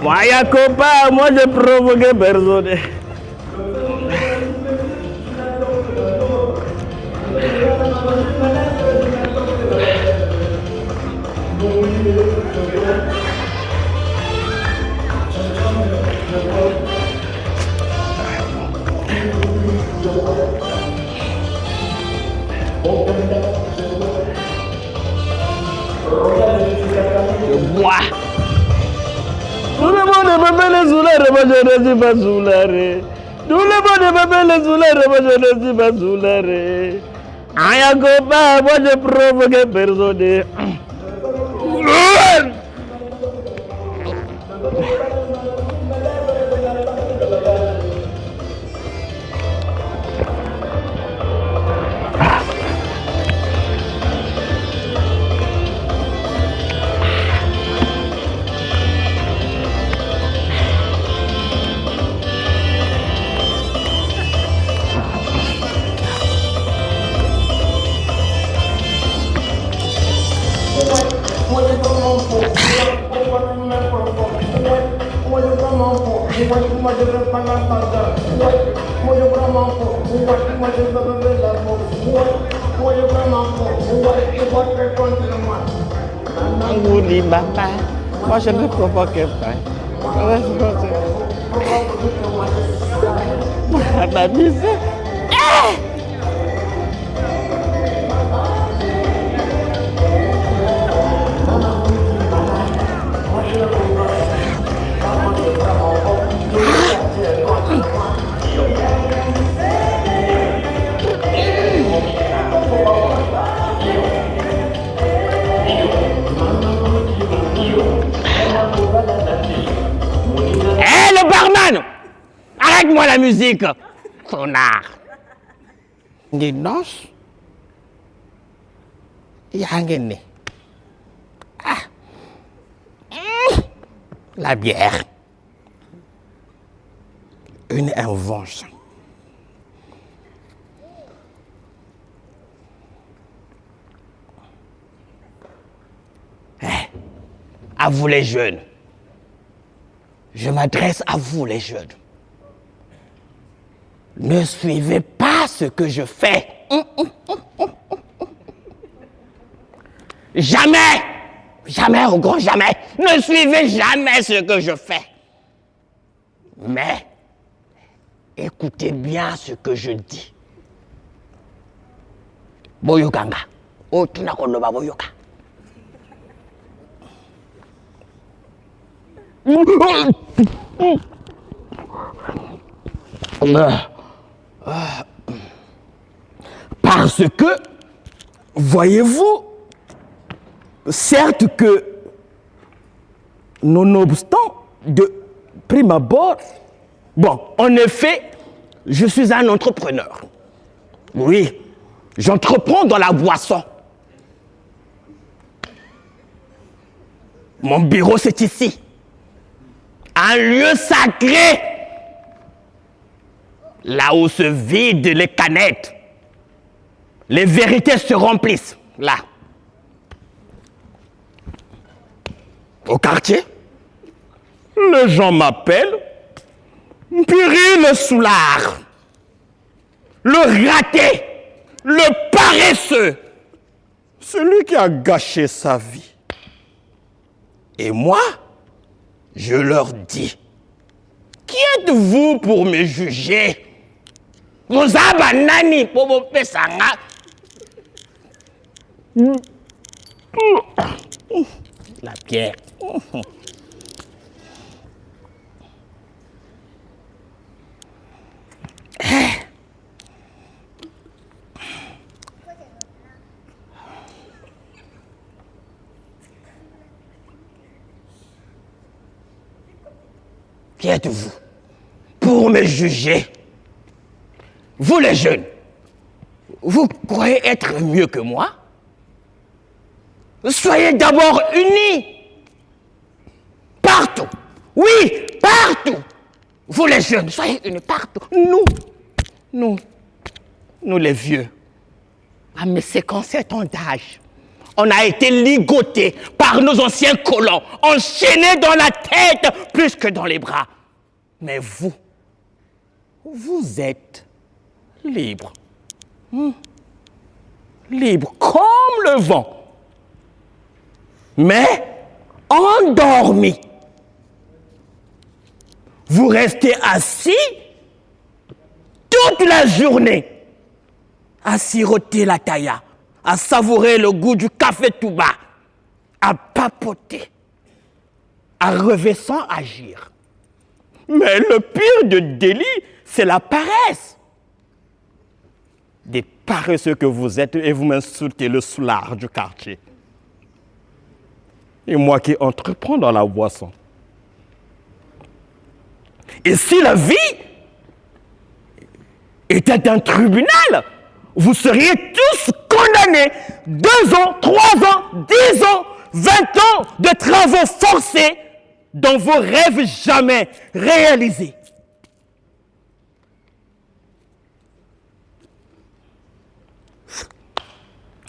Moi, Yacoba, moi, je provoqué personne. Bois. Tout le monde m'appelle les soulares, moi je ne suis pas soulare. Tout le monde m'appelle les soulares, moi je ne suis pas soulare. Ayakoba, moi je provoque personne. Vous dites papa, moi je ne provoque pas. Ma misère. Hé, le barman! Arrête-moi la musique! Connard! Des noces? Yangene. Ah! La bière. Une invention. À vous les jeunes. Je m'adresse à vous les jeunes. Ne suivez pas ce que je fais. Jamais, jamais, au grand jamais. Ne suivez jamais ce que je fais. Mais, écoutez bien ce que je dis. Boyokanga. Oh, tu n'as pas le boyoka. Parce que, voyez-vous, certes que, nonobstant, de prime abord, bon, en effet, je suis un entrepreneur. Oui, j'entreprends dans la boisson. Mon bureau, c'est ici. Un lieu sacré. Là où se vident les canettes. Les vérités se remplissent. Là. Au quartier, les gens m'appellent Piri le soulard. Le raté. Le paresseux. Celui qui a gâché sa vie. Et moi, je leur dis, qui êtes-vous pour me juger? Vous avez nani pour me pesanga? La pierre. Qui êtes-vous pour me juger? Vous les jeunes, vous croyez être mieux que moi? Soyez d'abord unis. Partout. Oui, partout. Vous les jeunes, soyez unis partout. Nous les vieux, à mes 57 ans d'âge, On a été ligotés par nos anciens colons, enchaînés dans la tête plus que dans les bras. Mais vous êtes libres. Libres comme le vent. Mais endormis. Vous restez assis toute la journée à siroter la taïa, à savourer le goût du café tout bas, à papoter, à rêver sans agir. Mais le pire de délit, c'est la paresse. Des paresseux que vous êtes et vous m'insultez le soulard du quartier. Et moi qui entreprends dans la boisson. Et si la vie était un tribunal, vous seriez tous condamnés 2 ans, 3 ans, 10 ans, 20 ans de travaux forcés dont vos rêves jamais réalisés.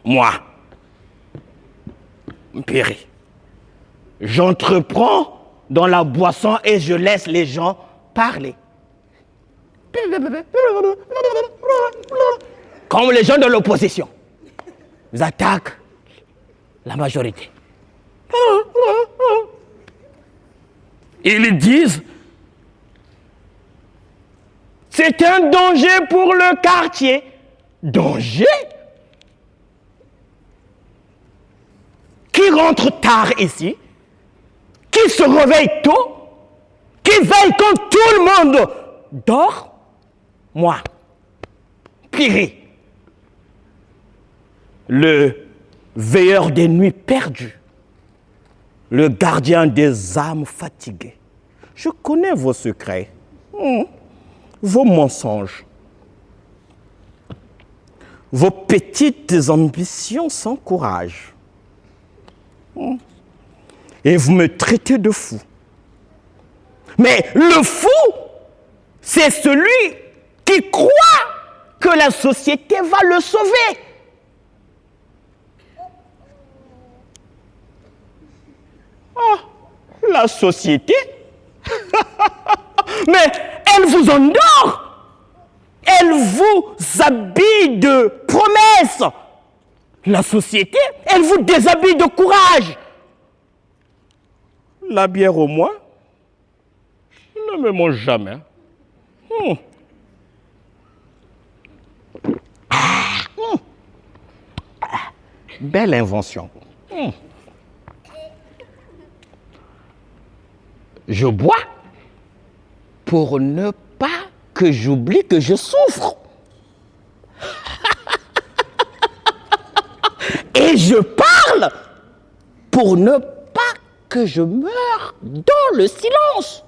Moi, Mpiri, j'entreprends dans la boisson et je laisse les gens parler. Comme les gens de l'opposition. Ils attaquent la majorité. Ils disent c'est un danger pour le quartier. Danger? Qui rentre tard ici? Qui se réveille tôt? Qui veille quand tout le monde dort? Moi, Mpiri, le veilleur des nuits perdues, le gardien des âmes fatiguées. Je connais vos secrets, vos mensonges, vos petites ambitions sans courage. Et vous me traitez de fou. Mais le fou, c'est celui qui croit que la société va le sauver. Ah, la société? Mais elle vous endort. Elle vous habille de promesses. La société, elle vous déshabille de courage. La bière au moins ne me mange jamais. Belle invention. Je bois pour ne pas que j'oublie que je souffre. Et je parle pour ne pas que je meure dans le silence.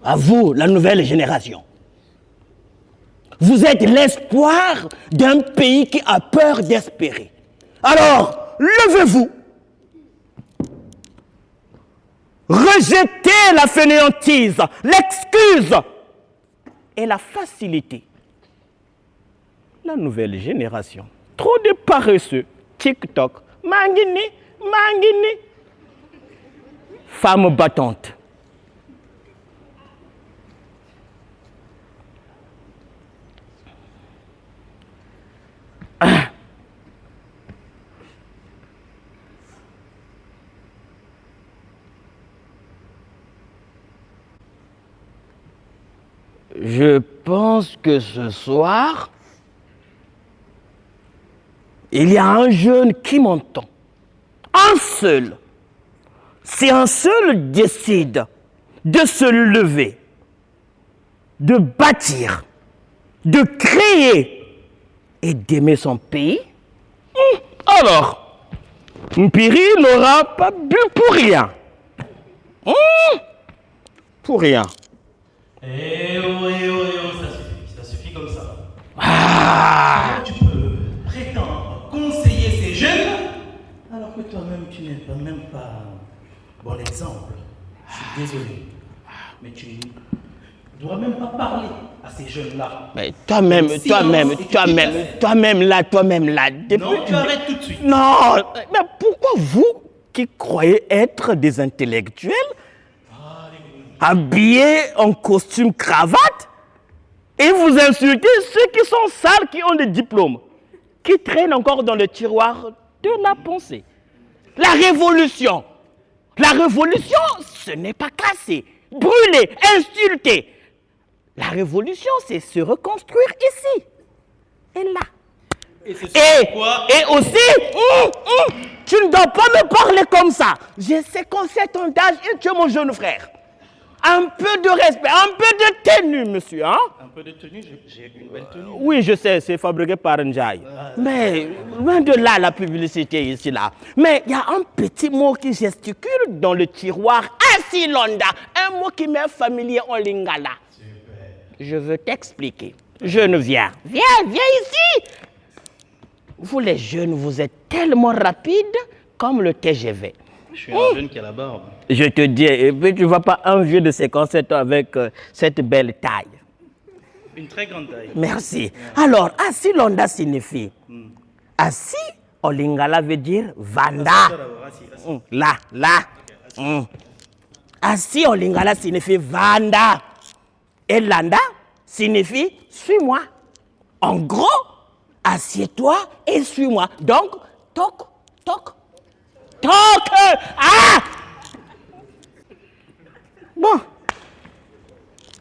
À vous, la nouvelle génération. Vous êtes l'espoir d'un pays qui a peur d'espérer. Alors, levez-vous. Rejetez la fainéantise, l'excuse et la facilité. La nouvelle génération. Trop de paresseux. TikTok. Mangini. Femme battante. Je pense que ce soir, il y a un jeune qui m'entend. Un seul. Si un seul décide de se lever, de bâtir, de créer et d'aimer son pays, alors, Mpiri n'aura pas bu pour rien. Pour rien. Ça suffit comme ça. Ah! Comment tu peux prétendre conseiller ces jeunes alors que toi-même tu n'es pas même pas bon exemple? désolé. Mais tu ne dois même pas parler à ces jeunes-là. Mais toi-même là. Non, tu arrêtes tout de suite. Non, mais pourquoi vous qui croyez être des intellectuels, habillés en costume cravate, et vous insultez ceux qui sont sales, qui ont des diplômes, qui traînent encore dans le tiroir de la pensée. La révolution, ce n'est pas casser, brûler, insulter. La révolution, c'est se reconstruire ici et là. Et c'est pourquoi... Et aussi, tu ne dois pas me parler comme ça. J'ai 57 ans d'âge et tu es mon jeune frère. Un peu de respect, un peu de tenue, monsieur. Hein? Un peu de tenue, j'ai une belle tenue. Oui, je sais, c'est fabriqué par Ndiaye. Mais loin de là, la publicité ici, là. Mais il y a un petit mot qui gesticule dans le tiroir. Asilonda, un mot qui m'est familier en lingala. Je veux t'expliquer. Jeune, viens ici. Vous les jeunes, vous êtes tellement rapides comme le TGV. Je suis un jeune qui a la barbe. Je te dis, et puis tu ne vois pas un vieux de 57 ans avec cette belle taille. Une très grande taille. Merci. Alors, Asilonda signifie. Asi, en lingala veut dire Vanda. Assis. Là. Asi, en lingala signifie Vanda. Et Landa signifie suis-moi. En gros, assieds-toi et suis-moi. Donc, toc. Ah! Bon.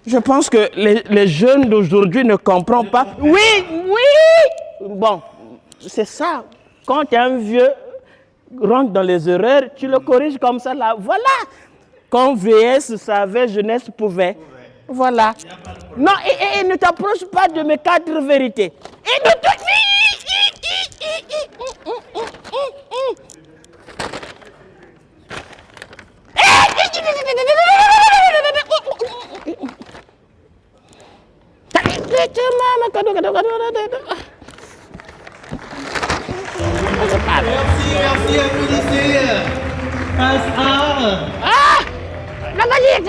Je pense que les jeunes d'aujourd'hui ne comprennent pas. Oui. Bon, c'est ça. Quand un vieux rentre dans les erreurs, tu le corriges comme ça là. Voilà. Quand VS savait, jeunesse pouvait. Voilà. Non, et ne t'approche pas de mes 4 vérités. Et ne te... Merci, applaudissez. Passe A. La valide.